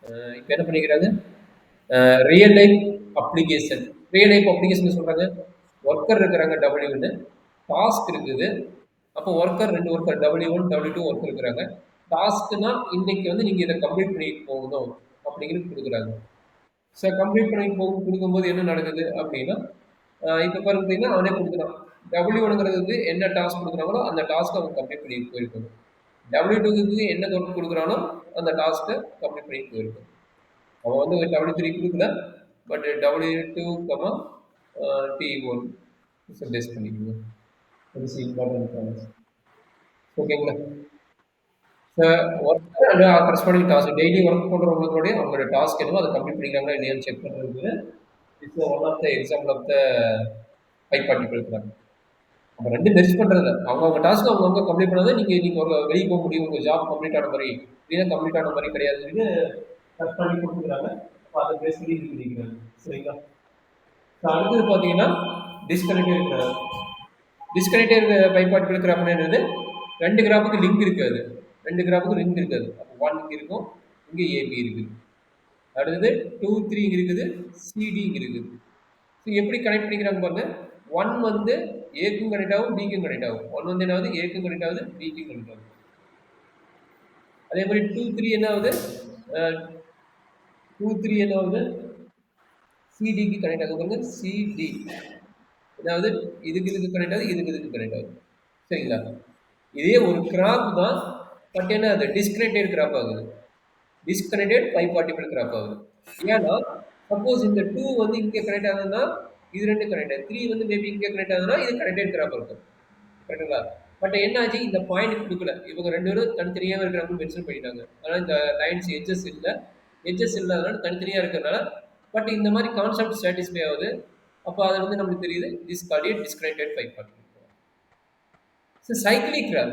இப்போ என்ன பண்ணிக்கிறாங்க, real life application. Real life application சொல்றாங்க, ஒர்க்கர் இருக்கிறாங்க டபிள்யூன்னு, டாஸ்க் இருக்குது. அப்போ worker 2 worker W1, W2 worker இருக்கிறாங்க. டாஸ்க்னா இன்னைக்கு வந்து நீங்க இதை கம்ப்ளீட் பண்ணிட்டு போகணும் அப்படிங்கிறது கொடுக்குறாங்க. சார் கம்ப்ளீட் பண்ணிட்டு கொடுக்கும்போது என்ன நடக்குது அப்படின்னா, இப்போ பார்த்தீங்கன்னா அவனே கொடுக்குறான். W1ங்கிறது வந்து என்ன டாஸ்க் கொடுக்குறாங்களோ அந்த டாஸ்க்கை அவன் கம்ப்ளீட் பண்ணிட்டு போயிருக்கணும். W2க்கு என்ன ஒர்க் கொடுக்குறானோ அந்த டாஸ்க்கை கம்ப்ளீட் பண்ணிட்டு போயிருக்கணும். அவன் வந்து W3 குடுக்கல. பட் W2, T1 டெஸ்ட் பண்ணிக்கோங்க. It's important. ஓகேங்களா? Work and corresponding task daily work பண்றவங்களுடைய அவங்களோட டாஸ்க் என்னவோ அதை கம்ப்ளீட் பண்ணிக்கிறாங்களா இல்லையான்னு செக் பண்றதுக்கு it's one of the example of the five partible graph. நம்ம ரெண்டு பெஸ்ட் பண்றது அவங்கவுங்க டாஸ்க் அவங்கவுங்க கம்ப்ளீட் பண்ணாதான் நீங்க ஒரு வெளியே போக முடியும், உங்க ஜாப் கம்ப்ளீட் ஆன மாதிரி இல்லைன்னா கம்ப்ளீட் ஆன மாதிரி கிடையாதுன்னு கட் பண்ணி கொடுத்துக்கிறாங்க. அதை பேஸ் பண்ணி இது பண்ணிக்கிறாங்க. சரிங்களா? அடுத்தது பார்த்தீங்கன்னா டிஸ்கனெக்டட் கிராஃப். டிஸ்கனெக்டட் பைபார்ட்டிபிள் கிராஃப்னா என்னது, ரெண்டு கிராஃபுக்கு லிங்க் இருக்காது. ரெண்டு கிராஃபுக்கு லிங்க் இருக்காது. அப்போ 1 இங்கே இருக்கும், இங்கே ஏபி இருக்குது. அடுத்தது 2, 3 இங்கே இருக்குது, சிடி இங்கே இருக்குது. ஸோ எப்படி கனெக்ட் பண்ணிக்கிறாங்க பாருங்க. 1 வந்து ஏக்கும் கனெக்ட் ஆகும், பிக்கும் கனெக்ட் ஆகும். 1 வந்து என்ன ஆகுது, ஏக்கும் கனெக்ட் ஆகுது, பிக்கும் கனெக்ட் ஆகுது. அதே மாதிரி 2, 3 என்ன ஆகுது, 2, 3 என்ன ஆகுது, சிடிக்கு கனெக்ட் ஆகுது பாருங்க, சிடி. அதாவது இதுக்கு கனெக்ட் ஆகுது, இதுக்கு கனெக்ட் ஆகுது. சரிங்களா? இதே ஒரு கிராப் தான், பட் என்ன அது டிஸ்கனெக்டட் கிராப் ஆகுது. டிஸ்கனெக்டட் பை பார்ட்டிபிள் கிராப் ஆகுது. ஏன்னா சப்போஸ் இந்த 2 வந்து இங்கே கனெக்ட் ஆகுதுன்னா இது ரெண்டு கனெக்ட் ஆகுது, 3 வந்து மேபி இங்கே கனெக்ட் ஆகுதுன்னா இது கனெக்டட் கிராப் இருக்கும். கரெக்டுங்களா? பட் என்ன ஆச்சு, இந்த பாயிண்ட் கொடுக்கல. இவங்க ரெண்டு பேரும் தனித்தனியாக இருக்கிறாங்கன்னு மென்ஷன் பண்ணிட்டாங்க. அதனால் இந்த லைன்ஸ் எட்ஜஸ் இல்லை, எட்ஜஸ் இல்லாதனால தனித்தனியாக இருக்கிறதுனால. பட் இந்த மாதிரி கான்செப்ட் சாட்டிஸ்ஃபை ஆகுது. அப்போ அது வந்து நமக்கு தெரியுது this called disconnected bipartite. So cyclic graph,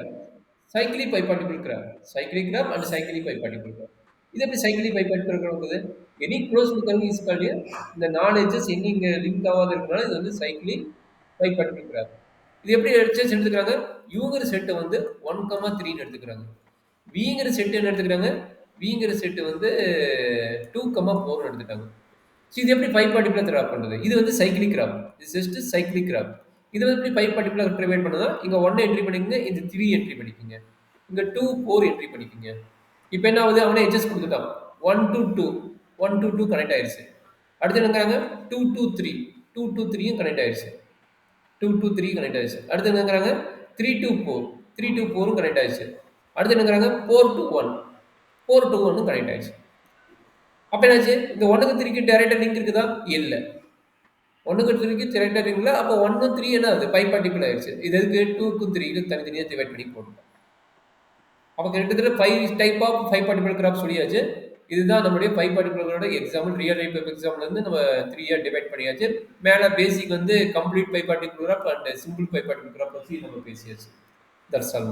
cyclic bipartite graph, cyclic graph and cyclic bipartite graph. இது எப்படி சைக்கிளிக் பை பார்ட்டிபிள் கிராப் இருக்குது? Any close curve is called இந்த 4 எட்ஜஸ் எங்க இங்கே லிங்க் ஆகாத இருக்கிறனால இது வந்து சைக்கிளிக் பை பார்ட்டிபிள் கிராப். இது எப்படி எட்ஜஸ் எடுத்துக்கிறாங்க, யூங்கிற செட்டை வந்து 1,3ன்னு எடுத்துக்கிறாங்க. விங்கிற செட்டு என்ன எடுத்துக்கிறாங்க, விங்கிற செட்டு வந்து 2,4 எடுத்துட்டாங்க. ஸோ இது எப்படி பை பார்ட்டிகுலர் கிராப் பண்ணுறது? இது வந்து சைக்கிளிக் கிராப். இது ஜஸ்ட் சைக்கிளிக் கிராப். இது வந்து எப்படி பை பார்ட்டிகுலர் ப்ரிவைட் பண்ணுதா, இங்கே 1 என்ட்ரி பண்ணிக்கங்க, இது 3 என்ட்ரி பண்ணிக்கோங்க, இங்கே 2, 4 என்ட்ரி பண்ணிக்கோங்க. இப்போ என்ன ஆகுது, அவனே எட்ஜஸ் கொடுத்துட்டான். 1 to 2, 1 to 2 கனெக்ட் ஆயிடுச்சு. அடுத்து என்னங்கிறாங்க 2 to 3, 2 to 3யும் கனெக்ட் ஆயிடுச்சு. 2 to 3 கனெக்ட் ஆயிடுச்சு. அடுத்து என்னங்கிறாங்க 3 to 4, 3 to 4ம் கனெக்ட் ஆயிடுச்சு. அடுத்து என்னங்கிறாங்க 4 to 1, 4 to 1ம் கனெக்ட் ஆயிடுச்சு. அப்போ என்னாச்சு, இந்த 1க்கு 3க்கு டைரக்டா லிங்க் இருக்குதா? இல்லை. 1க்கு 3க்கு டைரக்டா லிங்க் இல்லை. அப்போ 1 3 என்ன ஆகுது, பை பார்ட்டிபிள் ஆயிடுச்சு. இது எதுக்கு 2க்கும் 3க்கும் தனித்தனியாக டிவைட் பண்ணி போட்டோம். அப்போ கிட்டத்தட்ட 5 type of five partible graph சொல்லியாச்சு. இதுதான் நம்மளுடைய ஃபைவ் பார்ட்டிபிளோட எக்ஸாம்பிள். ரியல் லைஃப் எக்ஸாம்பிள் வந்து நம்ம 3 டிவைட் பண்ணியாச்சு. மேலே பேசிக் வந்து complete five partible graph and simple five partible graph பற்றி நம்ம பேசியாச்சு. That's all.